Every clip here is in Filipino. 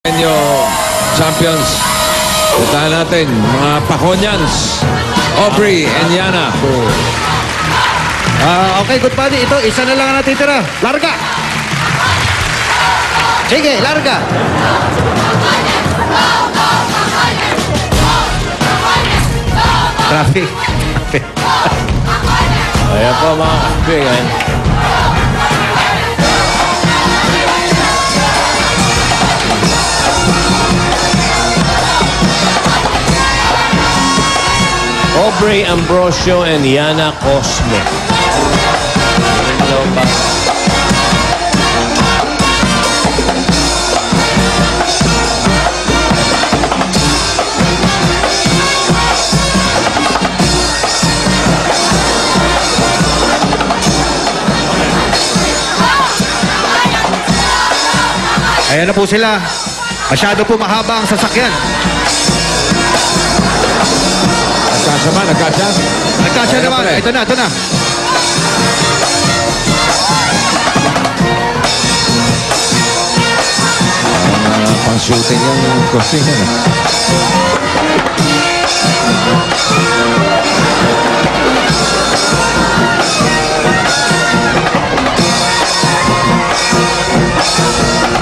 Inyo champions. Puntahan natin mga Paconians, Aubrey and Yana. Okay, good buddy. Ito, isa na lang ang natitira. Larga! Sige, larga! Traffic. Ayan po mga kaibigan. Aubrey Ambrosio and Yana Cosme. Ayan na po sila. Masyado po mahaba ang sasakyan. Nagkasya ba? Nagkasya? Nagkasya naman. Ito na, ito na. Pang-shooting yung costing yan.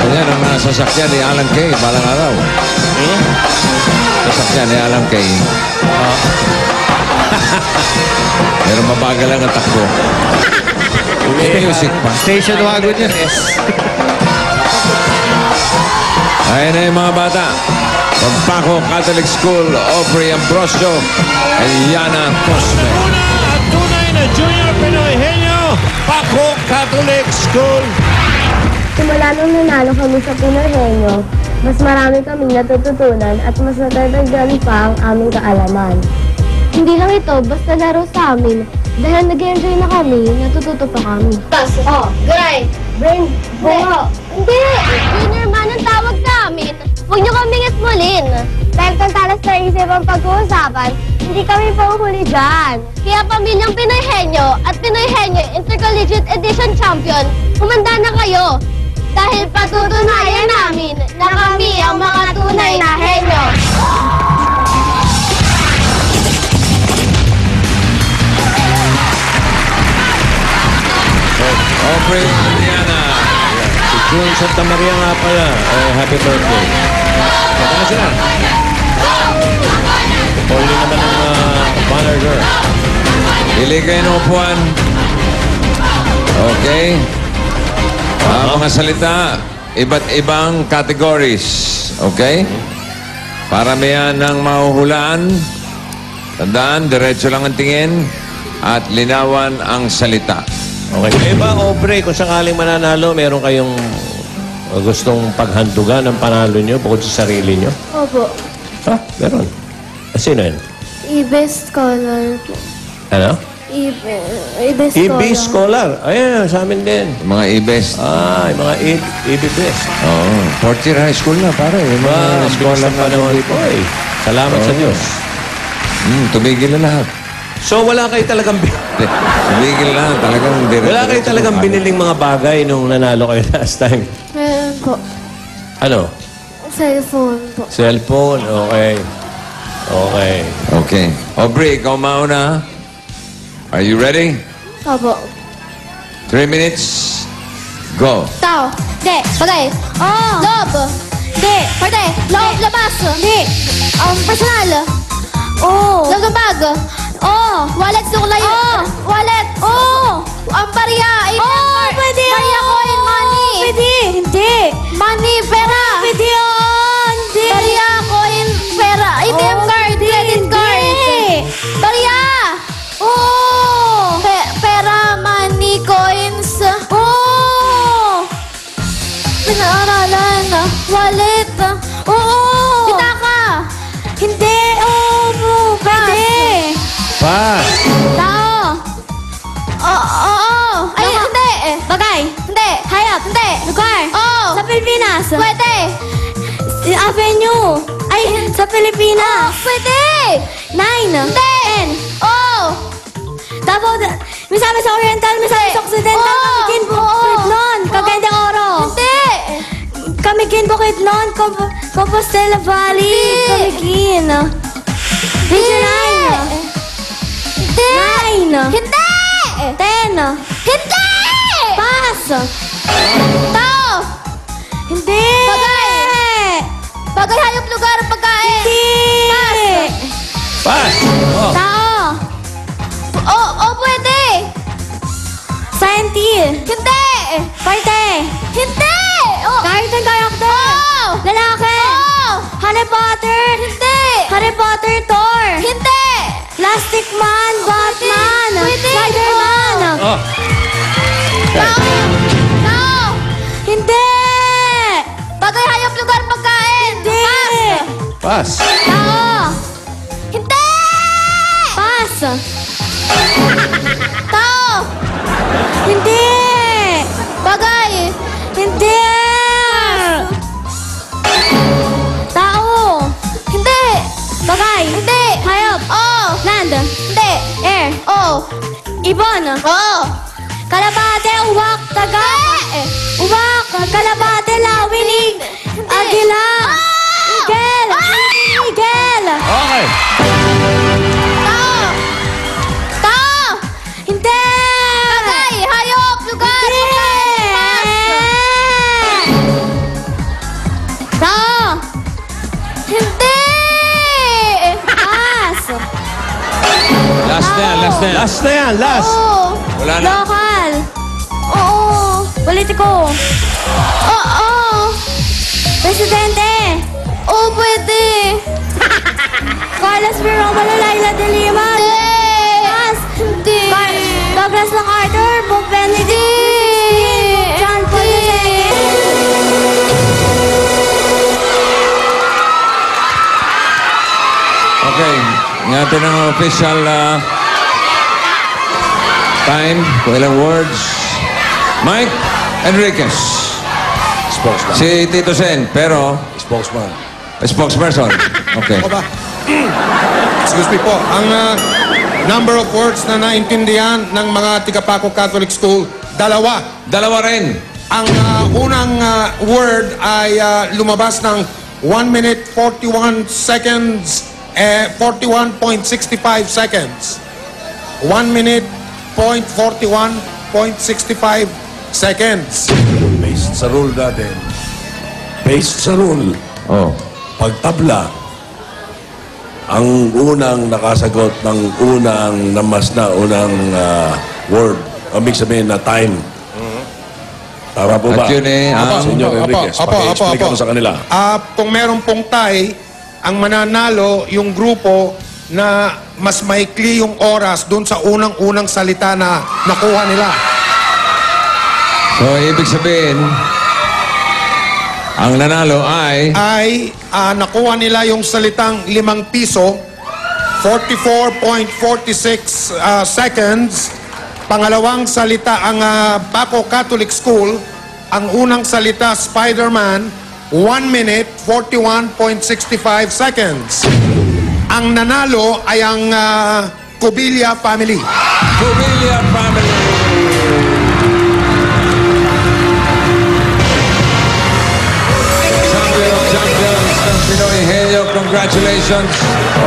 Ayan ang mga sasakyan ni Alan Kay balang araw. Sasakyan ni Alan Kay. Pero mabagal lang ang takbo. Music pa. Station wagon yan. Ayan na yung mga bata. From Paco Catholic School, Aubrey Ambrosio and Yana Cosme. Una at tunay na Junior Pinoy Henyo, Paco Catholic School. Simula nung nanalo kami sa Pinoy Henyo, mas marami kaming natututunan at mas natadagdagan pa ang aming kaalaman. Hindi lang ito, basta laro sa amin. Dahil nag-enjoy na kami, natututo pa kami. Gray! Brain! Bungo! Hindi! Junior man ang tawag namin. Huwag niyo kaming ismulin. Dahil kung talas na isip ang pag-uusapan, hindi kami pauhuli dyan. Kaya pamilyang Pinoy Henyo at Pinoy Henyo Intercollegiate Edition Champion, humanda na kayo. Dahil patutunayan namin na kami ang mga tunay na henyo. Aubrey and Yana. Si June Santa Maria nga pala. Happy birthday. Kata na sila. Pauline naman ng banner girl. Pili kayo ng upuan. Okay. Mga salita, iba't ibang categories. Okay? Para mayan ng mahuhulaan, tandaan, diretso lang ang tingin at linawan ang salita. Okay. Ba, Aubrey, kung sakaling mananalo, meron kayong gustong paghandugan ng panalo nyo bukod sa sarili nyo? Opo. Ha? Meron. Sino yun? E-best scholar po. Ano? E-best EB Scholar. Ayan, sa amin din. Yung mga e-best. Yung mga EB Best. Oo. Fourth year high school na, pare. Yung mga Scholar scholar pa na naman po eh. Salamat sa Diyos. Tumigil na lahat. So, wala kayo talagang... Tumigil na. Talagang Wala kayo talagang biniling mga bagay nung nanalo kayo last time. Meron po. Ano? Cellphone po. Cellphone. Okay. Okay. Okay. Aubrey, ikaw mauna. Are you ready? Opo. 3 minutes. Go. Tao. De. Bagay. Loob. De. Parte. Loob. Labas. Di. Personal. Loob ng bag. Wallet. Suklay. Wallet. Ang barya. Pwede. Barya coin. Money. Pwede. Hindi. Money. Pera. Pwede yun. Hindi. Barya coin. Pera. ATM card. Credit card. Barya. Pera, money, coins. Pinaaralan. Wallet. Pitaka. Hindi. Pwede. Pass. Tao. Ay, hindi. Bagay. Hindi. Hayop. Hindi. Lugar. Sa Pilipinas. Pwede. Avenue. Ay, sa Pilipinas. Pwede. 9. 10. Tapos, misama sa Oriental, misama sa Occidental, Cagayan de Oro. Hindi. Camiguin, Bukidnon, Compostela Valley, Camiguin. Region 9. 9. Hindi! 10. Hindi! Pass. Tao! Hindi. Bagay! Bagay, hayop, lugar, pagkain! Hindi. Pass! Oh. Tao. Oh, pwede! Scientist. Hindi! Parte. Hindi! Oh! Cartoon character. Oh! Lalaki. Oh! Harry Potter. Hindi! Harry Potter, Thor. Hindi! Plastic Man, Batman. Pwede. Spider-Man. Oh. Tao! Tao! Hindi. Bagay, hayop, lugar, pagkain! Hindi. Pass! Tao. Hindi! Pass. Tao! Hindi. Bagay! Hindi. Tao. Hindi! Bagay. Hindi! Hayop. Oh! Land. Hindi! Air. Oh! Ibon. Oh! Kalabate, uwak, taga. Uwak, kalabate, lawinig. Agila. Igel. Igel. Okay. Tao! Tao! Hindi. Bagay! Hayop! Lugar! Tao. Hindi! Pass. Last na yan, last na yan. Last na yan, last. Oh! Wala na. Lokal. Oo! Politiko. Oo! Presidente. Oh, pwede! Carlos B. Romulo, Laila de Lima. Hindi! Pass. Hindi! Douglas MacArthur, Pope Benedict. John Paul II. Okay, ingatan ang official time. Kung ilang words. Mike Enriquez. Spokesman. Si Tito Sen, pero Spokesman. spokesperson. Okay. Ako ba? Excuse me po. Ang number of words na naintindihan ng mga Tigapaco Catholic School, dalawa. Dalawa rin. Ang unang word ay lumabas ng 1 minute 41 seconds, 41.65 seconds. 1 minute 41.65 seconds. Based sa rule natin, based sa rule, Oh. pagtabla, ang unang nakasagot ng unang word, ibig sabihin na time. Tama po ba? At yun eh, Senyor Enriquez, paki-explain mo sa kanila. Kung meron pong tie, ang mananalo yung grupo na mas maikli yung oras doon sa unang-unang salita na nakuha nila. So, ibig sabihin, ang nanalo ay Nakuha nila yung salitang 5 piso, 44.46 seconds. Pangalawang salita ang Paco Catholic School. Ang unang salita, Spider-Man, 1 minute, 41.65 seconds. Ang nanalo ay ang Cubilla family. Cubilla family. Champions ng Pinoy Henyo. Congratulations.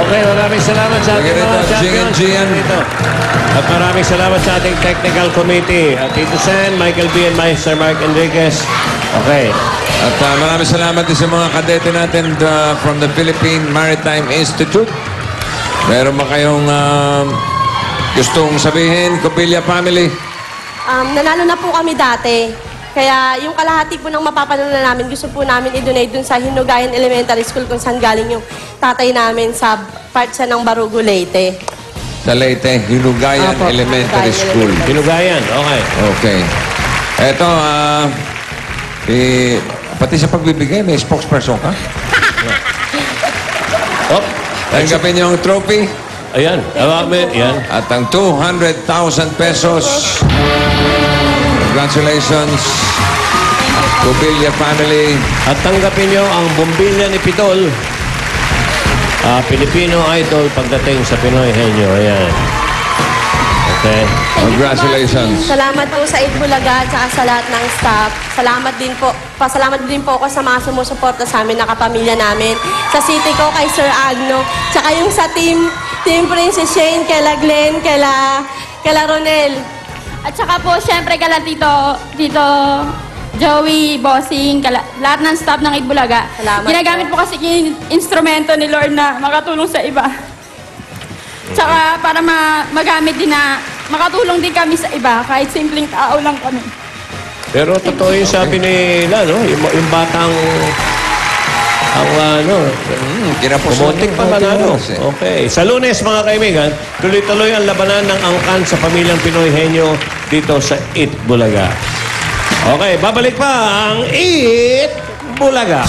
Okay, maraming salamat sa ating Ganito, mga champions. Gian. Ganito. At maraming salamat sa ating technical committee. At Tito Sen, Michael B. and Sir Mark Enriquez. Okay. At maraming salamat din sa mga kadete natin from the Philippine Maritime Institute. Meron ba kayong gustong sabihin, Cubilla family? Nanalo na po kami dati. Kaya yung kalahati po ng mapapanalo namin, gusto po namin i-donate dun sa Hinugayan Elementary School kung saan galing yung tatay namin sa part sa ng Barugo, Leyte. Sa Leyte, Hinugayan Apo, Elementary Hinugayan School. Hinugayan. Okay. Okay. Eto, pati sa pagbibigay, may spokesperson ka? Oh, Tanggapin niyo ang trophy ayan. Yan. at ang 200,000 pesos. Congratulations, Cubilla family. At tanggapin nyo ang bumbilya ni Pitol. Filipino idol pagdating sa Pinoy Henyo. Ayan. Okay. Congratulations. Salamat po sa Itbulaga at saka sa lahat ng staff. Pasalamat din po ako sa mga sumusuporta sa amin, nakapamilya namin. Sa city ko, kay Sir Agno. Tsaka yung sa team Princess Shane, kaila Glenn, kaila Ronel. At saka po, syempre, kala Tito Joey, Bossing, lahat ng staff ng Itbulaga. Salamat Ginagamit po kasi yung instrumento ni Lord na makatulong sa iba. Tsaka para magamit din na makatulong din kami sa iba, kahit simpleng tao lang kami. Pero totoo yung sabi nila, no? Yung batang kumontik pa manalo. Okay. Sa Lunes, mga kaibigan, tuloy-tuloy ang labanan ng angkan sa pamilyang Pinoy Henyo dito sa Itbulaga. Okay, babalik pa ang Itbulaga.